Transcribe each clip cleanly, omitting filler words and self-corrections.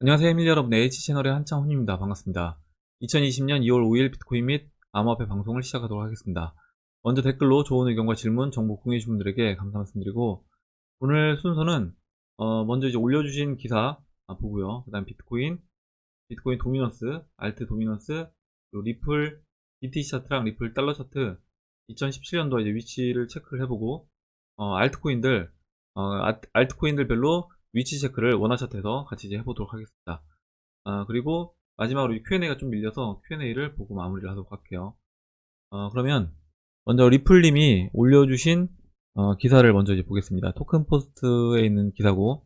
안녕하세요, 에밀리 여러분. H채널의 한창훈입니다. 반갑습니다. 2020년 2월 5일 비트코인 및 암호화폐 방송을 시작하도록 하겠습니다. 먼저 댓글로 좋은 의견과 질문, 정보 공유해주신 분들에게 감사 말씀드리고, 오늘 순서는 먼저 이제 올려주신 기사 보고요. 그 다음 비트코인 도미넌스, 알트 도미넌스, 그리고 리플 BTC 차트랑 리플 달러 차트 2017년도 이제 위치를 체크를 해보고, 알트코인들별로 위치 체크를 원화 차트에서 같이 이제 해보도록 하겠습니다. 그리고 마지막으로 Q&A가 좀 밀려서 Q&A를 보고 마무리를 하도록 할게요. 그러면 먼저 리플님이 올려주신 기사를 먼저 이제 보겠습니다. 토큰 포스트에 있는 기사고,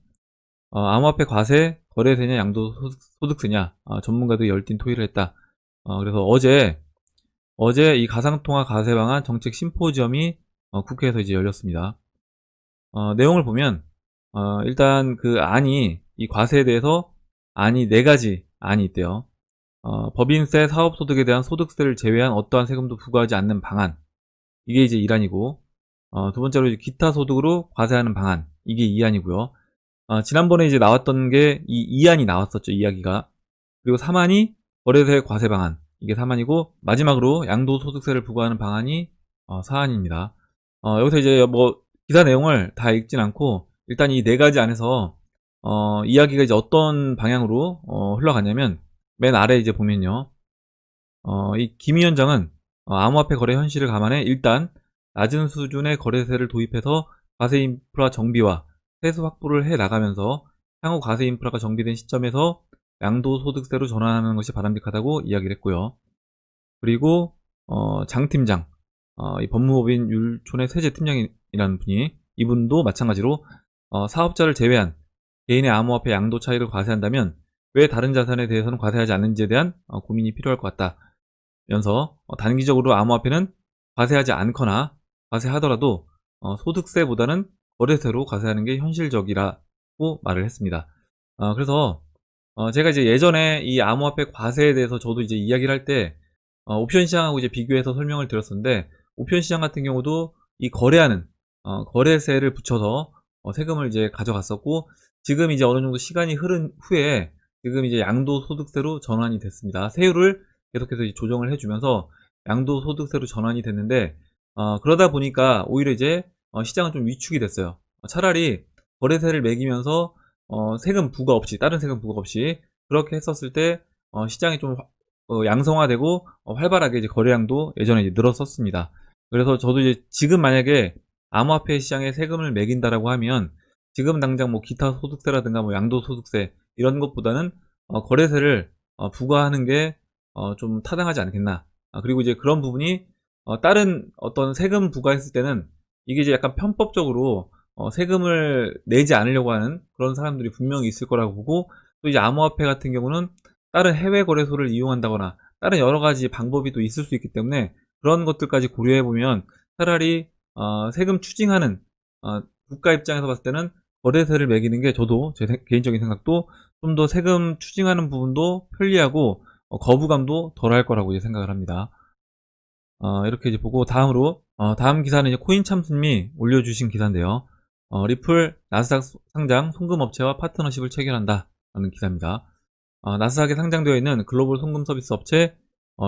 암호화폐 과세 거래세냐 양도소득세냐, 전문가들이 열띤 토의를 했다. 그래서 어제 이 가상통화 과세 방안 정책 심포지엄이 국회에서 이제 열렸습니다. 내용을 보면 일단 이 과세에 대해서 안이 4가지 안이 있대요. 법인세, 사업소득에 대한 소득세를 제외한 어떠한 세금도 부과하지 않는 방안, 이게 이제 1안이고, 두 번째로 이제 기타 소득으로 과세하는 방안, 이게 2안이고요. 지난번에 이제 나왔던 게 이 2안이 나왔었죠, 이야기가. 그리고 3안이 거래세 과세 방안, 이게 3안이고, 마지막으로 양도소득세를 부과하는 방안이 4안입니다. 여기서 이제 뭐 기사 내용을 다 읽진 않고, 일단 이 4가지 안에서 이야기가 이제 어떤 방향으로 흘러가냐면, 맨 아래 이제 보면요, 이 김 위원장은 암호화폐 거래 현실을 감안해 일단 낮은 수준의 거래세를 도입해서 과세 인프라 정비와 세수 확보를 해 나가면서 향후 과세 인프라가 정비된 시점에서 양도소득세로 전환하는 것이 바람직하다고 이야기를 했고요. 그리고 장 팀장, 이 법무법인 율촌의 세제팀장이라는 분이, 이분도 마찬가지로 사업자를 제외한 개인의 암호화폐 양도 차익을 과세한다면 왜 다른 자산에 대해서는 과세하지 않는지에 대한 고민이 필요할 것 같다 면서, 단기적으로 암호화폐는 과세하지 않거나 과세하더라도 소득세보다는 거래세로 과세하는 게 현실적이라고 말을 했습니다. 그래서 제가 이제 예전에 이 암호화폐 과세에 대해서 저도 이제 이야기를 할 때 옵션 시장하고 이제 비교해서 설명을 드렸었는데, 옵션 시장 같은 경우도 이 거래하는 거래세를 붙여서 세금을 이제 가져갔었고, 지금 이제 어느 정도 시간이 흐른 후에 지금 이제 양도소득세로 전환이 됐습니다. 세율을 계속해서 이제 조정을 해주면서 양도소득세로 전환이 됐는데, 그러다 보니까 오히려 이제 시장은 좀 위축이 됐어요. 차라리 거래세를 매기면서 세금 부과 없이, 다른 세금 부과 없이 그렇게 했었을 때 시장이 좀 양성화되고 활발하게 이제 거래량도 예전에 이제 늘었었습니다. 그래서 저도 이제 지금 만약에 암호화폐 시장에 세금을 매긴다라고 하면 지금 당장 뭐 기타 소득세라든가 뭐 양도소득세 이런 것보다는 거래세를 부과하는 게 좀 타당하지 않겠나. 그리고 이제 그런 부분이 다른 어떤 세금 부과했을 때는 이게 이제 약간 편법적으로 세금을 내지 않으려고 하는 그런 사람들이 분명히 있을 거라고 보고, 또 이제 암호화폐 같은 경우는 다른 해외 거래소를 이용한다거나 다른 여러 가지 방법이 또 있을 수 있기 때문에 그런 것들까지 고려해 보면 차라리 세금 추징하는 국가 입장에서 봤을 때는 거래세를 매기는 게, 저도 제 개인적인 생각도 좀 더 세금 추징하는 부분도 편리하고 거부감도 덜 할 거라고 이제 생각을 합니다. 이렇게 이제 보고, 다음 기사는 이제 코인참수님이 올려주신 기사인데요. 리플 나스닥 상장 송금업체와 파트너십을 체결한다 라는 기사입니다. 나스닥에 상장되어 있는 글로벌 송금 서비스 업체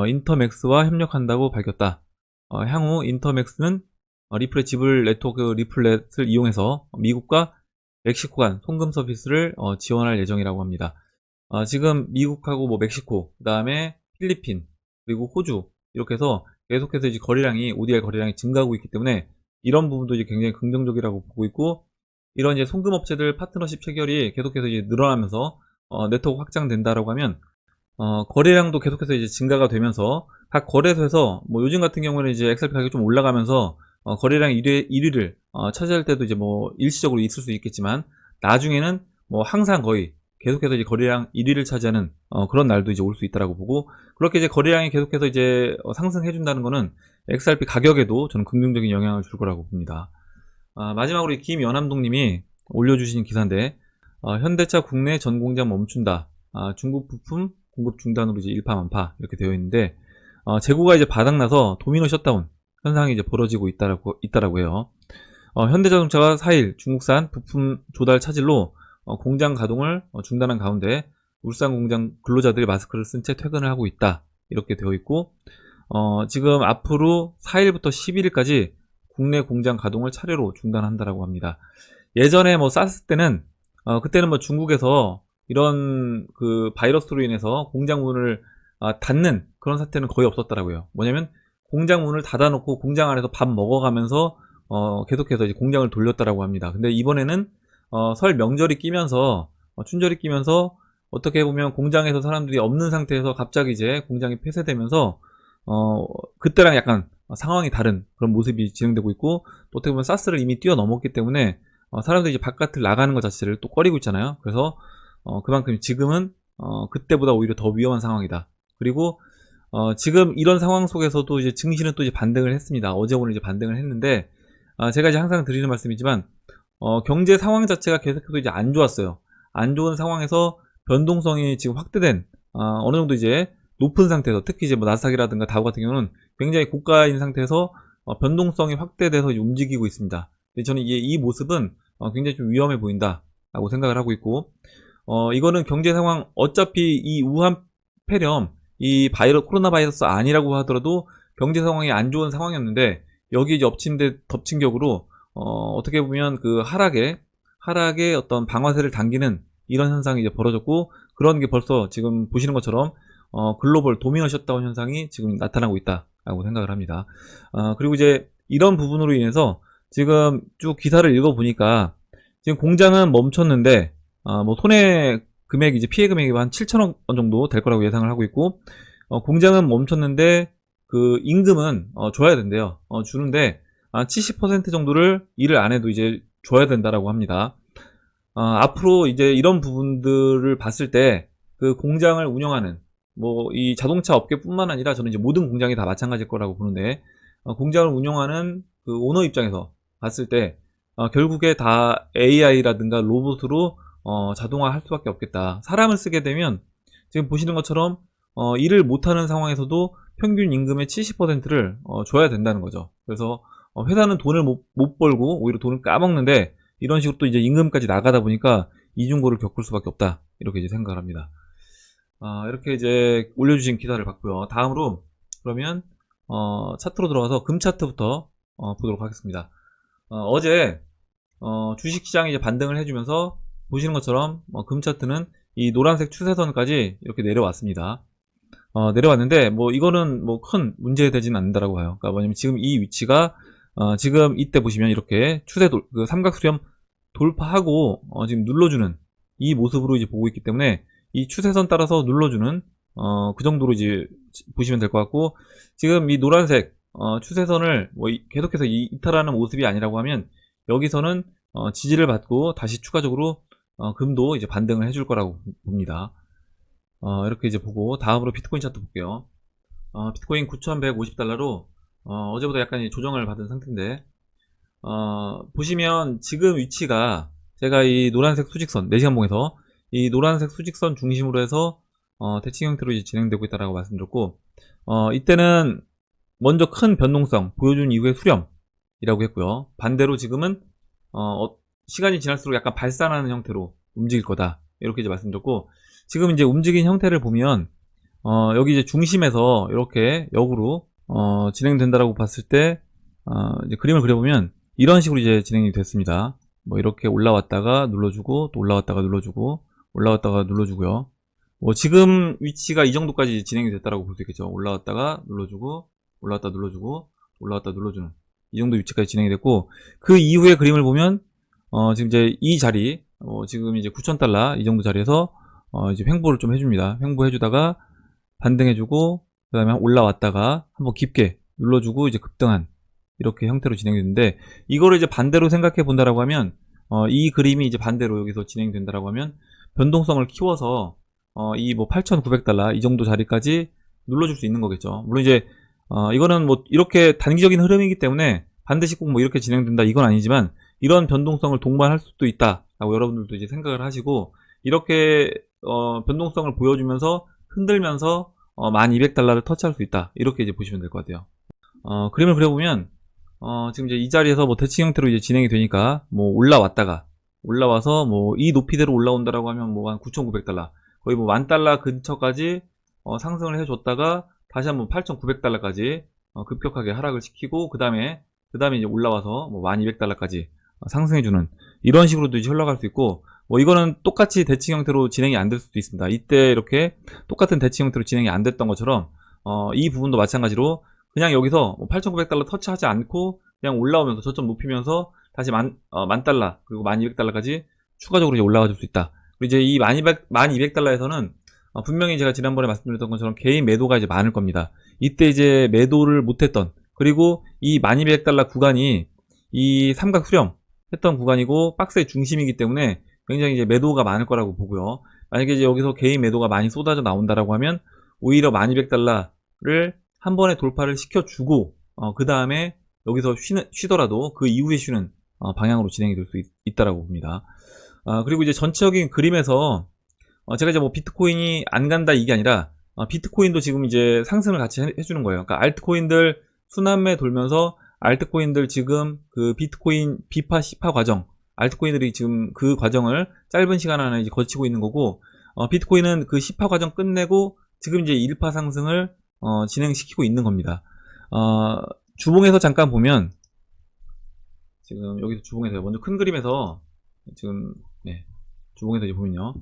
인터맥스와 협력한다고 밝혔다. 향후 인터맥스는 리플의 지불 네트워크 리플렛을 이용해서 미국과 멕시코 간 송금 서비스를 지원할 예정이라고 합니다. 지금 미국하고 뭐 멕시코, 그 다음에 필리핀, 그리고 호주, 이렇게 해서 계속해서 이제 ODR 거래량이 증가하고 있기 때문에 이런 부분도 이제 굉장히 긍정적이라고 보고 있고, 이런 이제 송금업체들 파트너십 체결이 계속해서 이제 늘어나면서 네트워크 확장된다라고 하면 거래량도 계속해서 이제 증가가 되면서 각 거래소에서 뭐 요즘 같은 경우는 이제 XRP 가격이 좀 올라가면서 거래량 1위를 차지할 때도 이제 뭐 일시적으로 있을 수 있겠지만, 나중에는 뭐 항상 거의 계속해서 이제 거래량 1위를 차지하는 그런 날도 이제 올 수 있다라고 보고, 그렇게 이제 거래량이 계속해서 이제 상승해 준다는 거는 XRP 가격에도 저는 긍정적인 영향을 줄 거라고 봅니다. 마지막으로 김연암동님이 올려주신 기사인데, 현대차 국내 전 공장 멈춘다. 중국 부품 공급 중단으로 이제 일파만파 이렇게 되어 있는데, 재고가 이제 바닥나서 도미노 셧다운 현상이 이제 벌어지고 있다라고 해요. 현대자동차가 4일 중국산 부품 조달 차질로 공장 가동을 중단한 가운데 울산 공장 근로자들이 마스크를 쓴 채 퇴근을 하고 있다. 이렇게 되어 있고, 지금 앞으로 4일부터 11일까지 국내 공장 가동을 차례로 중단한다라고 합니다. 예전에 뭐 사스 때는, 그때는 뭐 중국에서 이런 그 바이러스로 인해서 공장 문을 닫는 그런 사태는 거의 없었더라고요. 뭐냐면 공장 문을 닫아놓고 공장 안에서 밥 먹어가면서 계속해서 이제 공장을 돌렸다라고 합니다. 근데 이번에는 설 명절이 끼면서 춘절이 끼면서 어떻게 보면 공장에서 사람들이 없는 상태에서 갑자기 이제 공장이 폐쇄되면서 그때랑 약간 상황이 다른 그런 모습이 진행되고 있고, 또 어떻게 보면 사스를 이미 뛰어넘었기 때문에 사람들이 이제 바깥을 나가는 것 자체를 또 꺼리고 있잖아요. 그래서 그만큼 지금은 그때보다 오히려 더 위험한 상황이다. 그리고 지금 이런 상황 속에서도 이제 증시는 또 이제 반등을 했습니다. 어제 오늘 이제 반등을 했는데, 제가 이제 항상 드리는 말씀이지만 경제 상황 자체가 계속해서 이제 안 좋았어요. 안 좋은 상황에서 변동성이 지금 확대된 어느 정도 이제 높은 상태에서, 특히 이제 뭐 나스닥이라든가 다우 같은 경우는 굉장히 고가인 상태에서 변동성이 확대돼서 이제 움직이고 있습니다. 근데 저는 이 모습은 굉장히 좀 위험해 보인다라고 생각을 하고 있고, 이거는 경제 상황, 어차피 이 우한 폐렴, 이 코로나 바이러스 아니라고 하더라도 경제 상황이 안 좋은 상황이었는데, 여기 이제 덮친 격으로 어떻게 보면 그 하락의 어떤 방아쇠를 당기는 이런 현상이 이제 벌어졌고, 그런 게 벌써 지금 보시는 것처럼 글로벌 도미노 셧다운 현상이 지금 나타나고 있다라고 생각을 합니다. 그리고 이제 이런 부분으로 인해서 지금 쭉 기사를 읽어보니까 지금 공장은 멈췄는데 뭐 손해 금액, 이제 피해 금액이 한 7천억 원 정도 될 거라고 예상을 하고 있고, 공장은 멈췄는데 그 임금은 줘야 된대요. 주는데 70% 정도를 일을 안 해도 이제 줘야 된다라고 합니다. 앞으로 이제 이런 부분들을 봤을 때 그 공장을 운영하는 뭐 이 자동차 업계뿐만 아니라 저는 이제 모든 공장이 다 마찬가지일 거라고 보는데, 공장을 운영하는 그 오너 입장에서 봤을 때 결국에 다 AI라든가 로봇으로 자동화할 수밖에 없겠다. 사람을 쓰게 되면 지금 보시는 것처럼 일을 못하는 상황에서도 평균 임금의 70%를 줘야 된다는 거죠. 그래서 회사는 돈을 못 벌고 오히려 돈을 까먹는데, 이런 식으로 또 이제 임금까지 나가다 보니까 이중고를 겪을 수밖에 없다. 이렇게 이제 생각을 합니다. 이렇게 이제 올려주신 기사를 봤고요. 다음으로 그러면 차트로 들어가서 금 차트부터 보도록 하겠습니다. 어제 주식시장이 이제 반등을 해주면서 보시는 것처럼 금 차트는 이 노란색 추세선까지 이렇게 내려왔습니다. 내려왔는데 뭐 이거는 뭐 큰 문제 되진 않는다라고 봐요. 그러니까 뭐냐면 지금 이 위치가 지금 이때 보시면 이렇게 그 삼각수렴 돌파하고 지금 눌러주는 이 모습으로 이제 보고 있기 때문에, 이 추세선 따라서 눌러주는 그 정도로 이제 보시면 될 것 같고, 지금 이 노란색 추세선을 뭐 계속해서 이탈하는 모습이 아니라고 하면 여기서는 지지를 받고 다시 추가적으로 금도 이제 반등을 해줄 거라고 봅니다. 이렇게 이제 보고 다음으로 비트코인 차트 볼게요. 비트코인 9,150달러로 어제보다 약간 조정을 받은 상태인데, 보시면 지금 위치가 제가 이 노란색 수직선 4시간 봉에서 이 노란색 수직선 중심으로 해서 대칭 형태로 이제 진행되고 있다라고 말씀드렸고, 이때는 먼저 큰 변동성 보여준 이후에 수렴이라고 했고요. 반대로 지금은 시간이 지날수록 약간 발산하는 형태로 움직일 거다, 이렇게 이제 말씀드렸고, 지금 이제 움직인 형태를 보면 여기 이제 중심에서 이렇게 역으로 진행된다라고 봤을 때 이제 그림을 그려보면 이런 식으로 이제 진행이 됐습니다. 뭐 이렇게 올라왔다가 눌러주고 또 올라왔다가 눌러주고 올라왔다가 눌러주고요. 뭐 지금 위치가 이 정도까지 진행이 됐다라고 볼 수 있겠죠. 올라왔다가 눌러주고 올라왔다 눌러주고 올라왔다 눌러주는 이 정도 위치까지 진행이 됐고, 그 이후의 그림을 보면 지금 이제 이 자리 지금 이제 9,000달러 이 정도 자리에서 이제 횡보를 좀 해줍니다. 횡보해주다가 반등해주고 그 다음에 올라왔다가 한번 깊게 눌러주고 이제 급등한 이렇게 형태로 진행됐는데, 이거를 이제 반대로 생각해 본다라고 하면 이 그림이 이제 반대로 여기서 진행된다라고 하면 변동성을 키워서 이 뭐 8,900달러 이 정도 자리까지 눌러줄 수 있는 거겠죠. 물론 이제 이거는 뭐 이렇게 단기적인 흐름이기 때문에 반드시 꼭 뭐 이렇게 진행된다 이건 아니지만, 이런 변동성을 동반할 수도 있다라고 여러분들도 이제 생각을 하시고, 이렇게 변동성을 보여주면서 흔들면서 1200달러를 터치할 수 있다, 이렇게 이제 보시면 될 것 같아요. 그림을 그려보면 지금 이제 이 자리에서 뭐 대칭 형태로 이제 진행이 되니까 뭐 올라왔다가 올라와서 뭐 이 높이대로 올라온다라고 하면 뭐 한 9,900달러, 거의 뭐 10,000달러 근처까지 상승을 해줬다가 다시 한번 8,900달러까지 급격하게 하락을 시키고 그 다음에 이제 올라와서 뭐 1,200달러까지 상승해주는 이런 식으로도 이제 흘러갈 수 있고, 뭐 이거는 똑같이 대칭 형태로 진행이 안 될 수도 있습니다. 이때 이렇게 똑같은 대칭 형태로 진행이 안 됐던 것처럼 이 부분도 마찬가지로 그냥 여기서 8,900달러 터치하지 않고 그냥 올라오면서 저점 높이면서 다시 10,000달러 그리고 1,200달러까지 추가적으로 이제 올라가 줄 수 있다. 그리고 이제 이 1,200달러에서는 분명히 제가 지난번에 말씀드렸던 것처럼 개인 매도가 이제 많을 겁니다. 이때 이제 매도를 못했던, 그리고 이 1,200달러 구간이 이 삼각 수렴 했던 구간이고 박스의 중심이기 때문에 굉장히 이제 매도가 많을 거라고 보고요. 만약에 이제 여기서 개인 매도가 많이 쏟아져 나온다라고 하면 오히려 1,200달러를 한 번에 돌파를 시켜주고 그 다음에 여기서 쉬더라도 그 이후에 쉬는 방향으로 진행이 될 수 있다라고 봅니다. 그리고 이제 전체적인 그림에서 제가 이제 뭐 비트코인이 안 간다 이게 아니라 비트코인도 지금 이제 상승을 같이 해주는 거예요. 그러니까 알트코인들 순환매 돌면서 알트코인들 지금 그 비트코인 비파 시파 과정, 알트코인들이 지금 그 과정을 짧은 시간 안에 이제 거치고 있는 거고, 비트코인은 그 시파 과정 끝내고 지금 이제 1파 상승을 진행시키고 있는 겁니다. 주봉에서 잠깐 보면, 지금 여기서 주봉에서 먼저 큰 그림에서 지금 주봉에서 이제 보면요,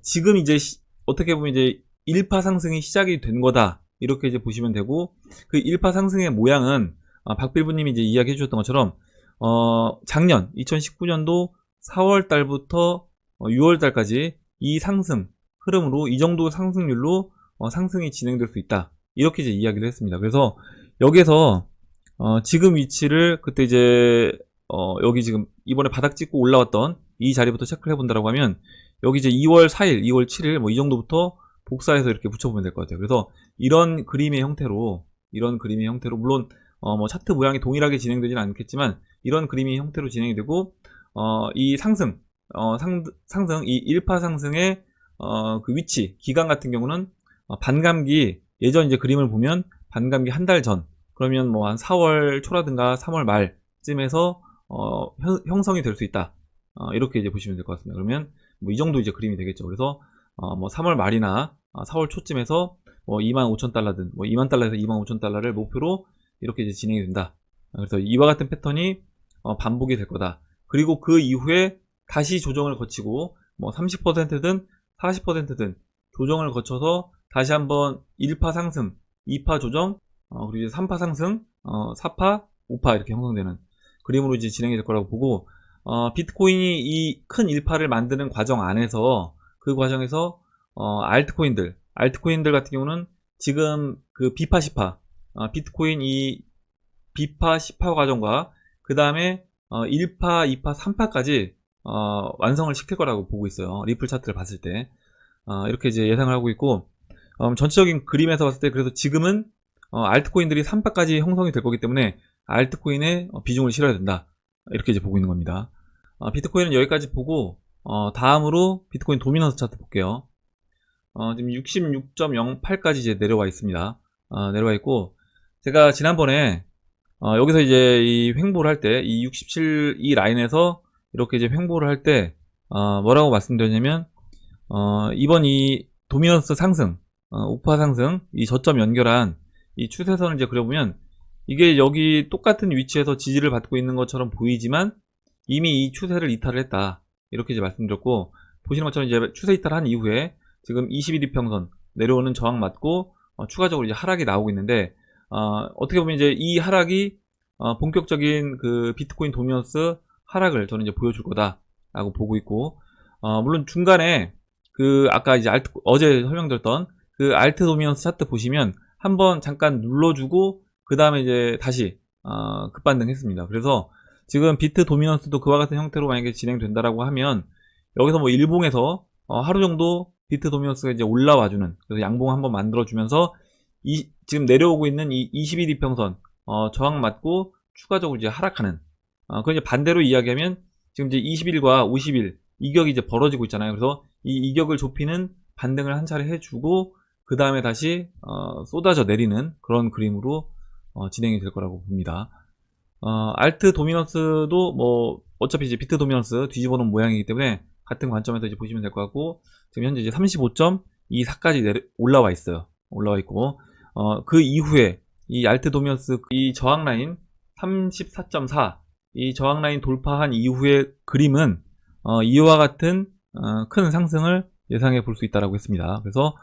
지금 이제 어떻게 보면 이제 1파 상승이 시작이 된 거다 이렇게 이제 보시면 되고, 그 1파 상승의 모양은 박빌부님이 이제 이야기해 주셨던 것처럼 작년 2019년도 4월 달부터 6월 달까지 이 상승 흐름으로 이 정도 상승률로 상승이 진행될 수 있다 이렇게 이제 이야기를 했습니다. 그래서 여기서 지금 위치를 그때 이제 여기 지금 이번에 바닥 찍고 올라왔던 이 자리부터 체크를 해본다라고 하면 여기 이제 2월 4일, 2월 7일 뭐 이 정도부터 복사해서 이렇게 붙여보면 될 것 같아요. 그래서 이런 그림의 형태로 물론 뭐 차트 모양이 동일하게 진행되지는 않겠지만 이런 그림의 형태로 진행이 되고, 이 상승 이 1파 상승의 그 위치 기간 같은 경우는 반감기, 예전 이제 그림을 보면 반감기 한 달 전, 그러면 뭐 한 4월 초라든가 3월 말쯤에서 형성이 될 수 있다. 이렇게 이제 보시면 될 것 같습니다. 그러면 뭐 이 정도 이제 그림이 되겠죠. 그래서 뭐 3월 말이나 4월 초쯤에서 뭐 25,000달러든 뭐 20,000달러에서 25,000달러를 목표로 이렇게 이제 진행이 된다. 그래서 이와 같은 패턴이 반복이 될 거다. 그리고 그 이후에 다시 조정을 거치고 뭐 30%든 40%든 조정을 거쳐서 다시 한번 1파 상승, 2파 조정, 그리고 이제 3파 상승, 4파, 5파 이렇게 형성되는 그림으로 이제 진행이 될 거라고 보고, 비트코인이 이 큰 1파를 만드는 과정 안에서 그 과정에서 알트코인들 같은 경우는 지금 그 비파 시파 비트코인 이 비파 시파 과정과 그 다음에 1파, 2파, 3파까지 완성을 시킬 거라고 보고 있어요. 리플 차트를 봤을 때 이렇게 이제 예상을 하고 있고, 전체적인 그림에서 봤을 때 그래서 지금은 알트코인들이 3파까지 형성이 될 거기 때문에 알트코인에 비중을 실어야 된다 이렇게 이제 보고 있는 겁니다. 비트코인은 여기까지 보고 다음으로 비트코인 도미넌스 차트 볼게요. 지금 66.08까지 이제 내려와 있습니다. 내려와 있고, 제가 지난번에 여기서 이제 이 횡보를 할 때 이 67 이 라인에서 이렇게 이제 횡보를 할 때 뭐라고 말씀드렸냐면, 이번 이 도미넌스 상승, 우파 상승, 이 저점 연결한 이 추세선을 이제 그려보면 이게 여기 똑같은 위치에서 지지를 받고 있는 것처럼 보이지만 이미 이 추세를 이탈을 했다 이렇게 이제 말씀드렸고, 보시는 것처럼 이제 추세 이탈한 이후에 지금 21이평선 내려오는 저항 맞고 추가적으로 이제 하락이 나오고 있는데, 어떻게 보면 이제 이 하락이 본격적인 그 비트코인 도미넌스 하락을 저는 이제 보여줄 거다라고 보고 있고, 물론 중간에 그 아까 이제 어제 설명드렸던 그 알트 도미넌스 차트 보시면 한번 잠깐 눌러주고 그 다음에 이제 다시 급반등했습니다. 그래서 지금 비트 도미넌스도 그와 같은 형태로 만약에 진행된다라고 하면 여기서 뭐 일봉에서 하루 정도 비트 도미넌스가 이제 올라와주는, 그래서 양봉 한번 만들어주면서 지금 내려오고 있는 이 21이평선 저항 맞고 추가적으로 이제 하락하는, 그건 이제 반대로 이야기하면 지금 이제 20일과 50일 이격이 이제 벌어지고 있잖아요. 그래서 이 이격을 좁히는 반등을 한 차례 해주고 그 다음에 다시 쏟아져 내리는 그런 그림으로 진행이 될 거라고 봅니다. 알트 도미넌스도 뭐 어차피 이제 비트 도미넌스 뒤집어 놓은 모양이기 때문에 같은 관점에서 이제 보시면 될 것 같고, 지금 현재 이제 35.24까지 올라와 있어요. 올라와 있고, 그 이후에 이 알트 도미너스 이 저항 라인 34.4 이 저항 라인 돌파한 이후의 그림은 이와 같은 큰 상승을 예상해 볼 수 있다라고 했습니다. 그래서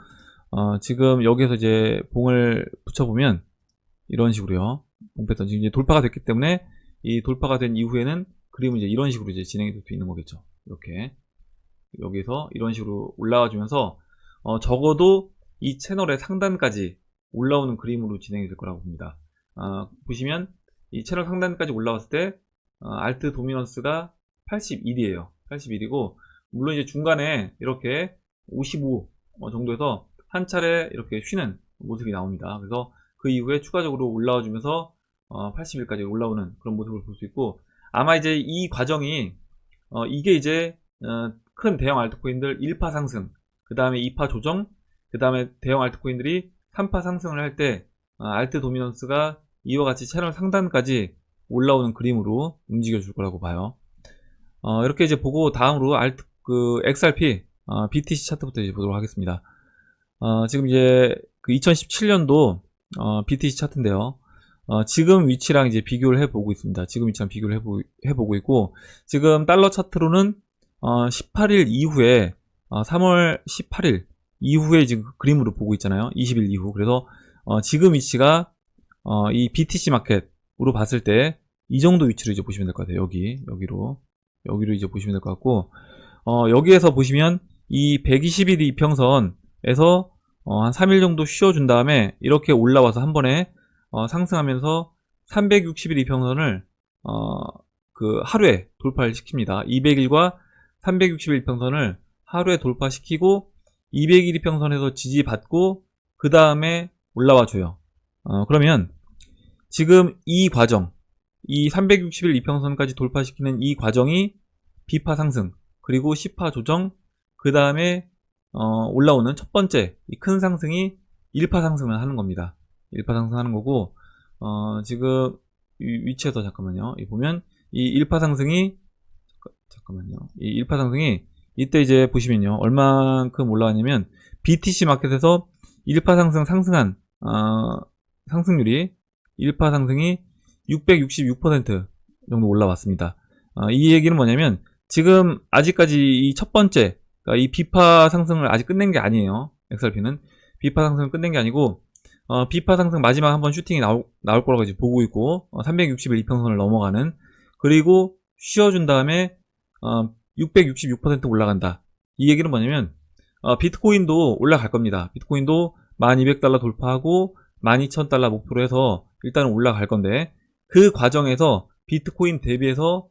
지금 여기에서 이제 봉을 붙여보면 이런 식으로요. 봉 패턴 지금 이제 돌파가 됐기 때문에 이 돌파가 된 이후에는 그림은 이제 이런 식으로 이제 진행이 될 수 있는 거겠죠. 이렇게 여기서 이런 식으로 올라와 주면서 적어도 이 채널의 상단까지 올라오는 그림으로 진행이 될 거라고 봅니다. 보시면 이 채널 상단까지 올라왔을 때 알트 도미넌스가 81이에요. 81이고 물론 이제 중간에 이렇게 55 정도에서 한 차례 이렇게 쉬는 모습이 나옵니다. 그래서 그 이후에 추가적으로 올라와 주면서 80일까지 올라오는 그런 모습을 볼 수 있고, 아마 이제 이 과정이 이게 이제 큰 대형 알트코인들 1파 상승, 그 다음에 2파 조정, 그 다음에 대형 알트코인들이 3파 상승을 할 때 알트 도미넌스가 이와 같이 채널 상단까지 올라오는 그림으로 움직여 줄 거라고 봐요. 이렇게 이제 보고 다음으로 XRP BTC 차트부터 이제 보도록 하겠습니다. 지금 이제 그 2017년도 BTC 차트인데요. 지금 위치랑 이제 비교를 해보고 있습니다. 지금 위치랑 비교를 해보고 있고, 지금 달러 차트로는 18일 이후에 3월 18일 이후에 지금 그림으로 보고 있잖아요. 20일 이후. 그래서 지금 위치가 이 BTC 마켓으로 봤을 때 이 정도 위치로 이제 보시면 될 것 같아요. 여기로 이제 보시면 될 것 같고, 여기에서 보시면 이 120일 이평선에서 한 3일 정도 쉬어준 다음에 이렇게 올라와서 한 번에 상승하면서 360일 이평선을 그 하루에 돌파를 시킵니다. 200일과 360일 이평선을 하루에 돌파시키고 200일 이평선에서 지지받고 그 다음에 올라와 줘요. 그러면 지금 이 과정, 이 360일 이평선까지 돌파시키는 이 과정이 B파 상승, 그리고 C파 조정, 그 다음에 올라오는 첫 번째 이 큰 상승이 1파 상승을 하는 겁니다. 1파 상승하는 거고, 지금 이 위치에서 잠깐만요. 보면 이 1파 상승이 이 1파 상승이 이때 이제 보시면요, 얼만큼 올라왔냐면 BTC 마켓에서 1파 상승한 상승률이 1파 상승이 666% 정도 올라왔습니다. 이 얘기는 뭐냐면 지금 아직까지 이 첫 번째, 그러니까 이 B파 상승을 아직 끝낸 게 아니에요. XRP는 B파 상승을 끝낸 게 아니고 B파 상승 마지막 한번 슈팅이 나올 거라고 이제 보고 있고, 360일 이평선을 넘어가는, 그리고 쉬어준 다음에 666% 올라간다. 이 얘기는 뭐냐면 비트코인도 올라갈 겁니다. 비트코인도 1200달러 돌파하고 12000달러 목표로 해서 일단은 올라갈 건데, 그 과정에서 비트코인 대비해서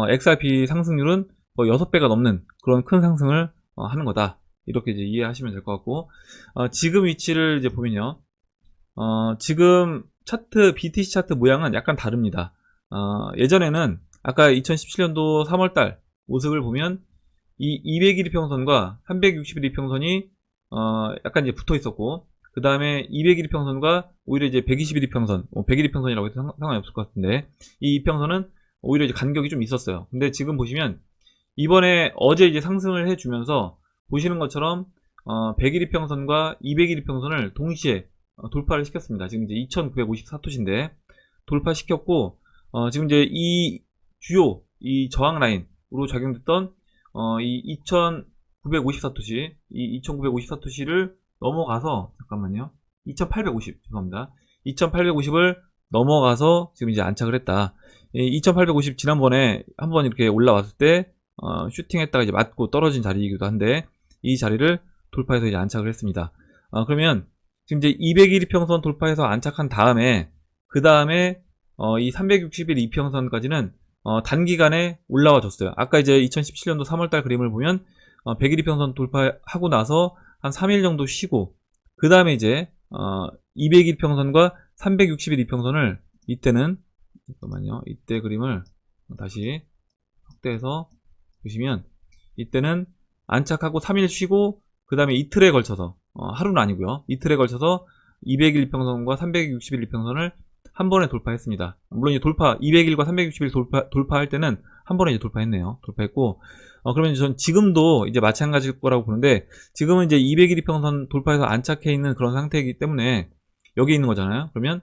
XRP 상승률은 거의 6배가 넘는 그런 큰 상승을 하는 거다. 이렇게 이제 이해하시면 될 것 같고, 지금 위치를 이제 보면요, 지금 차트, BTC 차트 모양은 약간 다릅니다. 예전에는 아까 2017년도 3월달 모습을 보면 이 200일 이평선과 360일 이평선이 약간 이제 붙어 있었고, 그 다음에 200일 이평선과 오히려 이제 120일 이평선, 100일 이평선이라고 해도 상관이 없을 것 같은데, 이 이평선은 오히려 이제 간격이 좀 있었어요. 근데 지금 보시면 이번에 어제 이제 상승을 해주면서 보시는 것처럼 100일 이평선과 200일 이평선을 동시에 돌파를 시켰습니다. 지금 이제 2954토시인데 돌파시켰고, 지금 이제 이 주요 이 저항 라인으로 작용됐던 이 2954토시, 이 2954토시를 넘어가서, 잠깐만요, 2850, 죄송합니다. 2850을 넘어가서 지금 이제 안착을 했다. 2850 지난번에 한번 이렇게 올라왔을 때 슈팅했다가 이제 맞고 떨어진 자리이기도 한데, 이 자리를 돌파해서 이제 안착을 했습니다. 그러면 지금 이제 200일 이평선 돌파해서 안착한 다음에, 그 다음에 이 360일 이평선까지는 단기간에 올라와 줬어요. 아까 이제 2017년도 3월달 그림을 보면 100일 이평선 돌파하고 나서 한 3일 정도 쉬고, 그 다음에 이제 200일 이평선과 360일 이평선을 이때는, 잠깐만요, 이때 그림을 다시 확대해서 보시면 이때는 안착하고 3일 쉬고 그 다음에 이틀에 걸쳐서, 하루는 아니고요, 이틀에 걸쳐서 200일 이평선과 360일 이평선을 한 번에 돌파했습니다. 물론 이제 200일과 360일 돌파할 때는 한 번에 이제 돌파했네요. 돌파했고, 그러면 전 지금도 이제 마찬가지일 거라고 보는데, 지금은 이제 200일이평선 돌파해서 안착해 있는 그런 상태이기 때문에 여기 있는 거잖아요. 그러면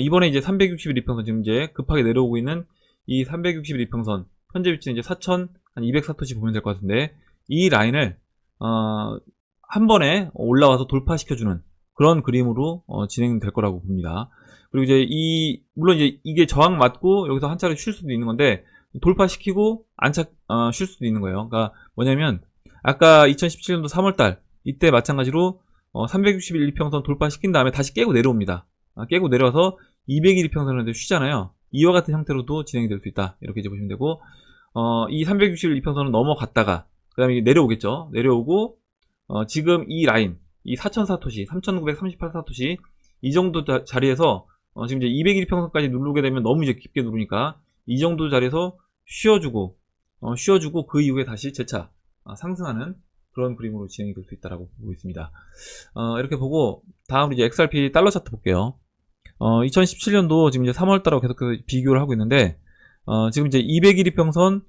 이번에 이제 361이평선, 지금 이제 급하게 내려오고 있는 이 361이평선 현재 위치는 이제 4,200사토시 보면 될 것 같은데, 이 라인을 한 번에 올라와서 돌파시켜주는 그런 그림으로 진행될 거라고 봅니다. 그리고 이제 물론 이제 이게 저항 맞고 여기서 한 차례 쉴 수도 있는 건데, 돌파시키고 쉴 수도 있는 거예요. 그러니까 뭐냐면, 아까 2017년도 3월달 이때 마찬가지로 361 이평선 돌파시킨 다음에 다시 깨고 내려옵니다. 깨고 내려와서 200일 이평선을 쉬잖아요. 이와 같은 형태로도 진행이 될 수 있다, 이렇게 이제 보시면 되고, 이 361 이평선은 넘어갔다가 그 다음에 내려오겠죠. 내려오고 지금 이 라인, 이 4000사토시, 3938사토시 이 정도 자리에서 지금 이제 200일 이평선까지 누르게 되면 너무 이제 깊게 누르니까 이 정도 자리에서 쉬어주고 그 이후에 다시 재차 상승하는 그런 그림으로 진행이 될 수 있다라고 보고 있습니다. 이렇게 보고 다음으로 이제 XRP 달러 차트 볼게요. 2017년도 지금 이제 3월달하고 계속해서 비교를 하고 있는데, 지금 이제 200일 이평선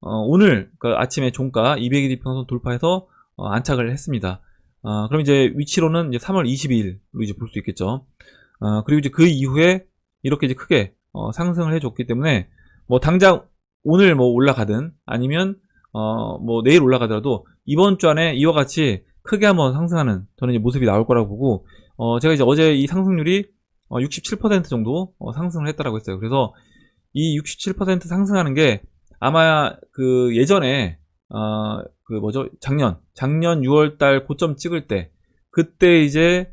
오늘 그 아침에 종가 200일 이평선 돌파해서 안착을 했습니다. 그럼 이제 위치로는 이제 3월 22일로 이제 볼 수 있겠죠. 그리고 이제 그 이후에 이렇게 이제 크게 상승을 해줬기 때문에, 뭐 당장 오늘 뭐 올라가든 아니면 뭐 내일 올라가더라도 이번 주 안에 이와 같이 크게 한번 상승하는 저는 이제 모습이 나올 거라고 보고, 제가 이제 어제 이 상승률이 67% 정도 상승을 했다라고 했어요. 그래서 이 67% 상승하는 게 아마 그 예전에 그 뭐죠, 작년 6월달 고점 찍을 때, 그때 이제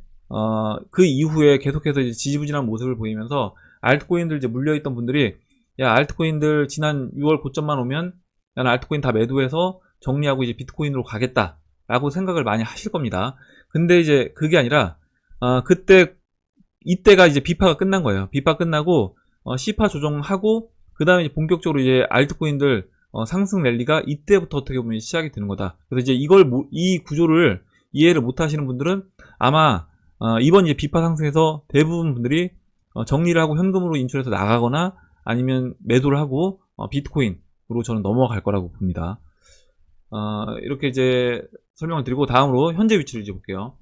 그 이후에 계속해서 이제 지지부진한 모습을 보이면서 알트코인들 이제 물려있던 분들이, 야, 알트코인들 지난 6월 고점만 오면 나는 알트코인 다 매도해서 정리하고 이제 비트코인으로 가겠다 라고 생각을 많이 하실 겁니다. 근데 이제 그게 아니라 이때가 이제 비파가 끝난 거예요. 비파 끝나고 C파 조정하고 그 다음에 이제 본격적으로 이제 알트코인들 상승 랠리가 이때부터 어떻게 보면 시작이 되는 거다. 그래서 이제 이 구조를 이해를 못 하시는 분들은 아마 이번 이제 비파 상승에서 대부분 분들이 정리를 하고 현금으로 인출해서 나가거나 아니면 매도를 하고 비트코인으로 저는 넘어갈 거라고 봅니다. 이렇게 이제 설명을 드리고 다음으로 현재 위치를 이제 볼게요.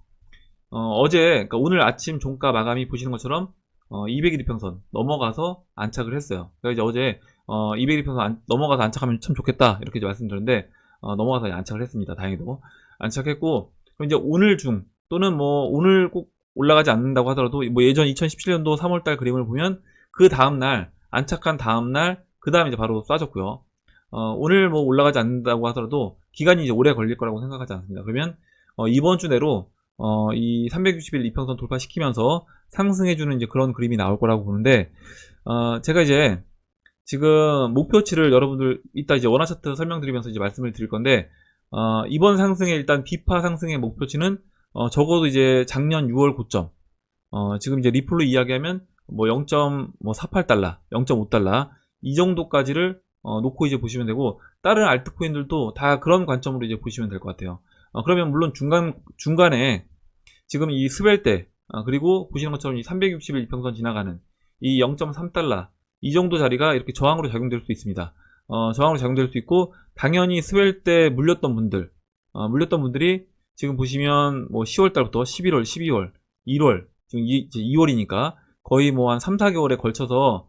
그러니까 오늘 아침 종가 마감이 보시는 것처럼 200일 이평선 넘어가서 안착을 했어요. 그러니까 이제 어제 200일 이평선 넘어가서 안착하면 참 좋겠다, 이렇게 이제 말씀드렸는데, 넘어가서 안착을 했습니다. 다행히도 안착했고, 그럼 이제 오늘 중 또는 뭐 오늘 꼭 올라가지 않는다고 하더라도 뭐 예전 2017년도 3월달 그림을 보면 그 다음날 안착한 다음날 그 다음에 이제 바로 쏴졌고요. 오늘 뭐 올라가지 않는다고 하더라도 기간이 이제 오래 걸릴 거라고 생각하지 않습니다. 그러면 이번 주 내로 이 360일 이평선 돌파시키면서 상승해주는 이제 그런 그림이 나올 거라고 보는데, 제가 이제 지금 목표치를 여러분들 이따 이제 원화 차트 설명드리면서 이제 말씀을 드릴 건데, 이번 상승에 일단 비파 상승의 목표치는 적어도 이제 작년 6월 고점, 지금 이제 리플로 이야기하면 뭐 0.48달러, 0.5달러 이 정도까지를 놓고 이제 보시면 되고, 다른 알트코인들도 다 그런 관점으로 이제 보시면 될 것 같아요. 그러면 물론 중간에 지금 이 스벨대, 그리고 보시는 것처럼 이 360일 이평선 지나가는 이 0.3달러 이 정도 자리가 이렇게 저항으로 작용될 수 있습니다. 저항으로 작용될 수 있고, 당연히 스벨대 물렸던 분들이 지금 보시면 뭐 10월달부터 11월, 12월, 1월, 지금 이제 2월이니까 거의 뭐 한 3, 4개월에 걸쳐서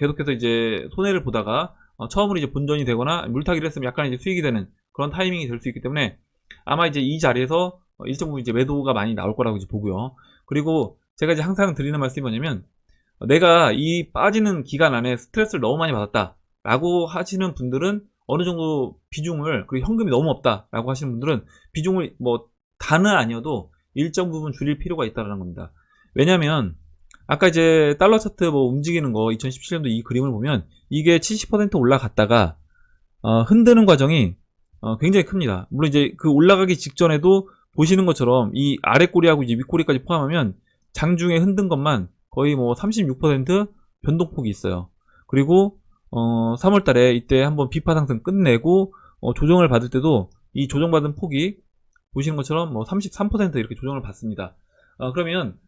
계속해서 이제 손해를 보다가 처음으로 이제 본전이 되거나 물타기를 했으면 약간 이제 수익이 되는 그런 타이밍이 될 수 있기 때문에, 아마 이제 이 자리에서 일정 부분 이제 매도가 많이 나올 거라고 이제 보고요. 그리고 제가 이제 항상 드리는 말씀이 뭐냐면, 내가 이 빠지는 기간 안에 스트레스를 너무 많이 받았다 라고 하시는 분들은 어느 정도 비중을, 그리고 현금이 너무 없다 라고 하시는 분들은 비중을 뭐 다는 아니어도 일정 부분 줄일 필요가 있다는 겁니다. 왜냐면 아까 이제 달러 차트 뭐 움직이는 거 2017년도 이 그림을 보면 이게 70% 올라갔다가 흔드는 과정이 굉장히 큽니다. 물론 이제 그 올라가기 직전에도 보시는 것처럼 이 아래 꼬리하고 이제 윗꼬리까지 포함하면 장중에 흔든 것만 거의 뭐 36% 변동폭이 있어요. 그리고 3월 달에 이때 한번 비파 상승 끝내고 조정을 받을 때도 이 조정받은 폭이 보시는 것처럼 뭐 33% 이렇게 조정을 받습니다. 그러면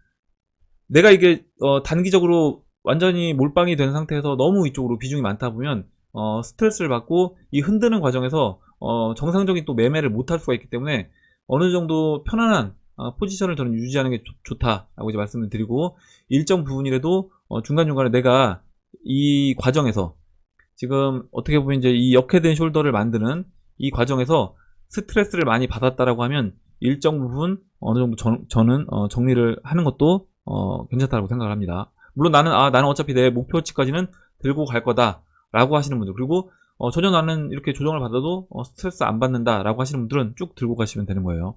내가 이게 단기적으로 완전히 몰빵이 된 상태에서 너무 이쪽으로 비중이 많다 보면 스트레스를 받고 이 흔드는 과정에서 정상적인 또 매매를 못할 수가 있기 때문에 어느 정도 편안한 포지션을 저는 유지하는 게 좋다라고 이제 말씀을 드리고, 일정 부분이라도 중간중간에 내가 이 과정에서 지금 어떻게 보면 이제 이 역회된 숄더를 만드는 이 과정에서 스트레스를 많이 받았다라고 하면 일정 부분 어느 정도 저는 정리를 하는 것도 괜찮다고 생각을 합니다. 물론 나는 어차피 내 목표치까지는 들고 갈 거다라고 하시는 분들, 그리고 전혀 나는 이렇게 조정을 받아도 스트레스 안 받는다라고 하시는 분들은 쭉 들고 가시면 되는 거예요.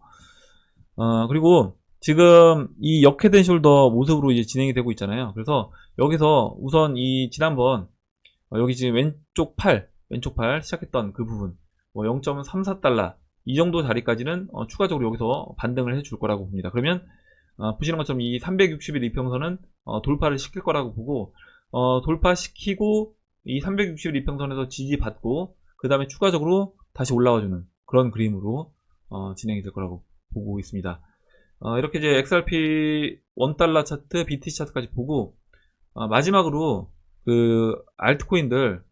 그리고 지금 이 역회된 숄더 모습으로 이제 진행이 되고 있잖아요. 그래서 여기서 우선 이 지난번 여기 지금 왼쪽 팔 시작했던 그 부분, 뭐 0.34달러 이 정도 자리까지는 추가적으로 여기서 반등을 해줄 거라고 봅니다. 그러면 보시는 것처럼 이 360일 이평선은 돌파를 시킬 거라고 보고, 돌파시키고 이 360일 이평선에서 지지받고 그 다음에 추가적으로 다시 올라와주는 그런 그림으로 진행이 될 거라고 보고 있습니다. 이렇게 이제 XRP 1달러 차트, BTC 차트까지 보고, 마지막으로 그 알트코인들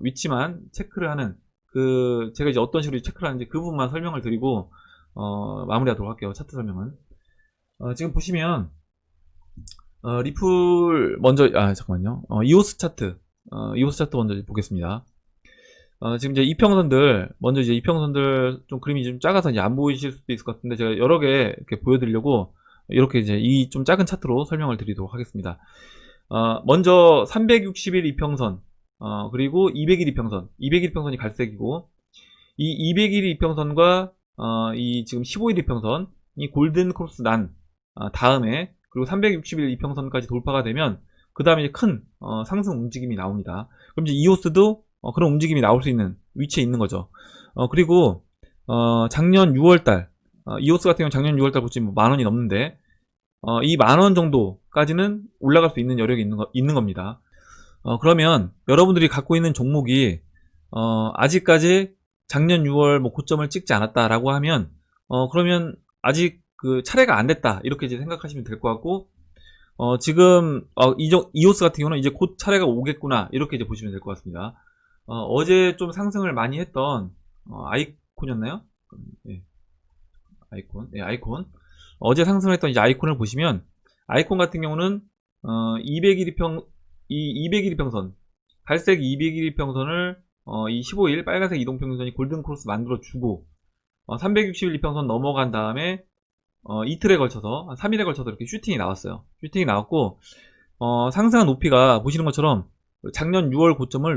위치만 체크를 하는, 제가 이제 어떤 식으로 체크를 하는지 그 부분만 설명을 드리고 마무리하도록 할게요. 차트 설명은 지금 보시면 리플 먼저, 잠깐만요. 이오스 차트 먼저 보겠습니다. 지금 이제 이평선들, 먼저 이제 이평선들 좀 그림이 좀 작아서 이제 안 보이실 수도 있을 것 같은데, 제가 여러 개 이렇게 보여드리려고 이렇게 이제 이 좀 작은 차트로 설명을 드리도록 하겠습니다. 먼저 360일 이평선, 그리고 200일 이평선, 200일 이평선이 갈색이고, 이 200일 이평선과 이 지금 15일 이평선, 이 골든 크로스 난 다음에, 그리고 360일 이평선까지 돌파가 되면 그 다음에 큰 상승 움직임이 나옵니다. 그럼 이제 이오스도 그런 움직임이 나올 수 있는 위치에 있는 거죠. 그리고 작년 6월달 이오스 같은 경우는 작년 6월달 보시면 뭐 10,000원이 넘는데, 이 10,000원 정도까지는 올라갈 수 있는 여력이 있는 겁니다. 그러면 여러분들이 갖고 있는 종목이 아직까지 작년 6월 뭐 고점을 찍지 않았다라고 하면, 그러면 아직 그 차례가 안 됐다 이렇게 이제 생각하시면 될 것 같고, 지금 이오스 같은 경우는 이제 곧 차례가 오겠구나 이렇게 이제 보시면 될 것 같습니다. 어제 좀 상승을 많이 했던 아이콘이었나요? 네. 아이콘. 어제 상승했던 이제 아이콘을 보시면, 아이콘 같은 경우는 200일 이평선, 갈색 200일 이평선을 이 15일 빨간색 이동평균선이 골든 크로스 만들어 주고, 360일 이평선 넘어간 다음에 이틀에 걸쳐서, 한 3일에 걸쳐서 이렇게 슈팅이 나왔어요. 슈팅이 나왔고, 상승한 높이가 보시는 것처럼 작년 6월 고점을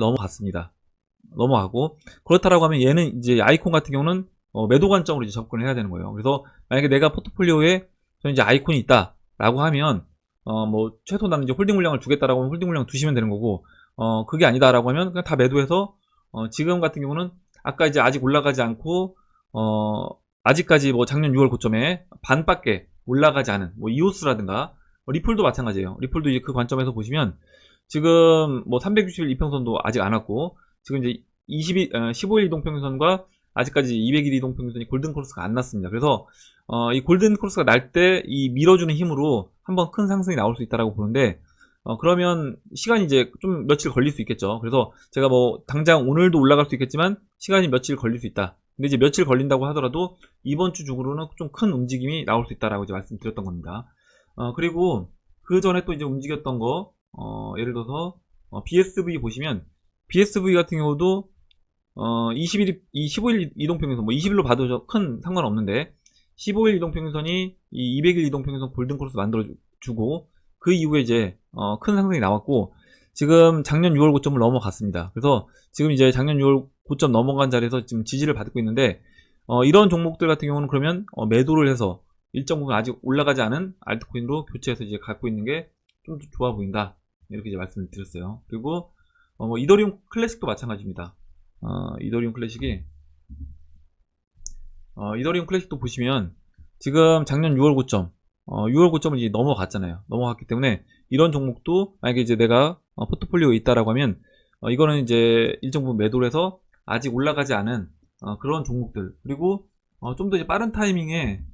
넘어가고, 그렇다라고 하면 얘는 이제 아이콘 같은 경우는 매도 관점으로 이제 접근을 해야 되는 거예요. 그래서 만약에 내가 포트폴리오에 저는 이제 아이콘이 있다라고 하면, 뭐 최소 나는 이제 홀딩 물량을 주겠다라고 하면 홀딩 물량 두시면 되는 거고, 그게 아니다라고 하면 그냥 다 매도해서, 지금 같은 경우는 아까 이제 아직 올라가지 않고, 아직까지 뭐 작년 6월 고점에 반밖에 올라가지 않은 뭐 이오스라든가 리플도 마찬가지예요. 리플도 이제 그 관점에서 보시면 지금 뭐 360일 이평선도 아직 안 왔고, 지금 이제 15일 이동평균선과 아직까지 200일 이동평균선이 골든 크로스가 안 났습니다. 그래서 이 골든 크로스가 날 때 이 밀어주는 힘으로 한번 큰 상승이 나올 수 있다라고 보는데, 그러면 시간이 이제 좀 며칠 걸릴 수 있겠죠. 그래서 제가 뭐 당장 오늘도 올라갈 수 있겠지만 시간이 며칠 걸릴 수 있다. 근데 이제 며칠 걸린다고 하더라도 이번 주 중으로는 좀 큰 움직임이 나올 수 있다라고 이제 말씀드렸던 겁니다. 그리고 그 전에 또 이제 움직였던 거, 예를 들어서 BSV 보시면, BSV 같은 경우도 15일 이동평균선, 뭐 20일로 봐도 큰 상관없는데, 15일 이동평균선이 이 200일 이동평균선 골든 크로스 만들어주고, 그 이후에 이제 큰 상승이 나왔고, 지금 작년 6월 고점을 넘어갔습니다. 그래서 지금 이제 작년 6월 고점 넘어간 자리에서 지금 지지를 받고 있는데, 이런 종목들 같은 경우는 그러면 매도를 해서 일정 부분 아직 올라가지 않은 알트코인으로 교체해서 이제 갖고 있는 게 좀 좋아 보인다 이렇게 이제 말씀을 드렸어요. 그리고 뭐 이더리움 클래식도 마찬가지입니다. 이더리움 클래식도 보시면 지금 작년 6월 고점, 6월 고점을 이제 넘어갔잖아요. 넘어갔기 때문에 이런 종목도 만약에 이제 내가 포트폴리오에 있다라고 하면, 이거는 이제 일정 부분 매도를 해서 아직 올라가지 않은 그런 종목들, 그리고 좀 더 이제 빠른 타이밍에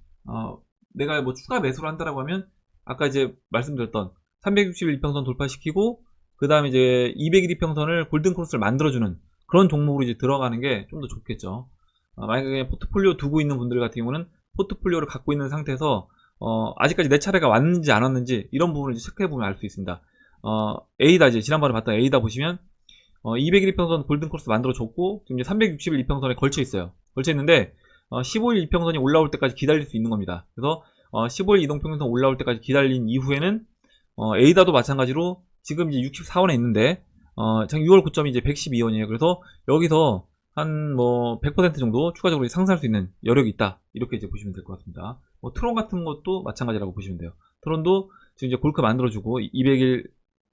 내가 뭐 추가 매수를 한다라고 하면, 아까 이제 말씀드렸던 360일 이평선 돌파시키고 그 다음에 이제 200일 이평선을 골든 크로스를 만들어주는 그런 종목으로 이제 들어가는 게 좀 더 좋겠죠. 만약에 포트폴리오 두고 있는 분들 같은 경우는 포트폴리오를 갖고 있는 상태에서 아직까지 내 차례가 왔는지 안 왔는지 이런 부분을 이제 체크해 보면 알 수 있습니다. A다 이제 지난번에 봤던 A다 보시면 200일 이평선 골든 코스 만들어 줬고 지금 이제 360일 이평선에 걸쳐 있어요. 걸쳐 있는데 15일 이평선이 올라올 때까지 기다릴 수 있는 겁니다. 그래서 15일 이동평균선 올라올 때까지 기다린 이후에는 A다도 마찬가지로 지금 이제 64원에 있는데 장 6월 고점이 이제 112원이에요. 그래서 여기서 한 뭐 100% 정도 추가적으로 상승할 수 있는 여력이 있다. 이렇게 이제 보시면 될 것 같습니다. 트론 같은 것도 마찬가지라고 보시면 돼요. 트론도 지금 이제 골크 만들어주고 200일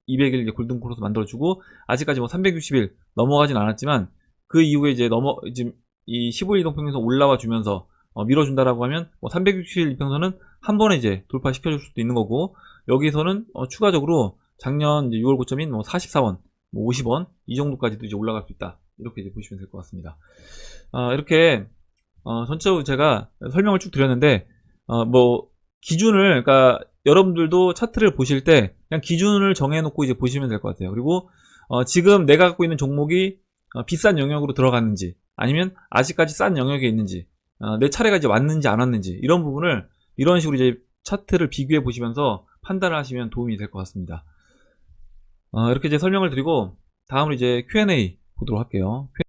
이제 골든 크로스 만들어주고 아직까지 뭐 360일 넘어가진 않았지만 그 이후에 이제 지금 이 15일 이동평균선 올라와 주면서 밀어준다라고 하면 뭐 360일 이평선은 한 번에 이제 돌파시켜줄 수도 있는 거고 여기서는 추가적으로 작년 이제 6월 고점인 뭐 44원, 뭐 50원 이 정도까지도 이제 올라갈 수 있다. 이렇게 이제 보시면 될 것 같습니다. 이렇게 전체적으로 제가 설명을 쭉 드렸는데 뭐 기준을 그러니까 여러분들도 차트를 보실 때 그냥 기준을 정해놓고 이제 보시면 될 것 같아요. 그리고 지금 내가 갖고 있는 종목이 비싼 영역으로 들어갔는지 아니면 아직까지 싼 영역에 있는지 내 차례가 이제 왔는지 안 왔는지 이런 부분을 이런 식으로 이제 차트를 비교해 보시면서 판단을 하시면 도움이 될 것 같습니다. 이렇게 이제 설명을 드리고 다음으로 이제 Q&A 보도록 할게요.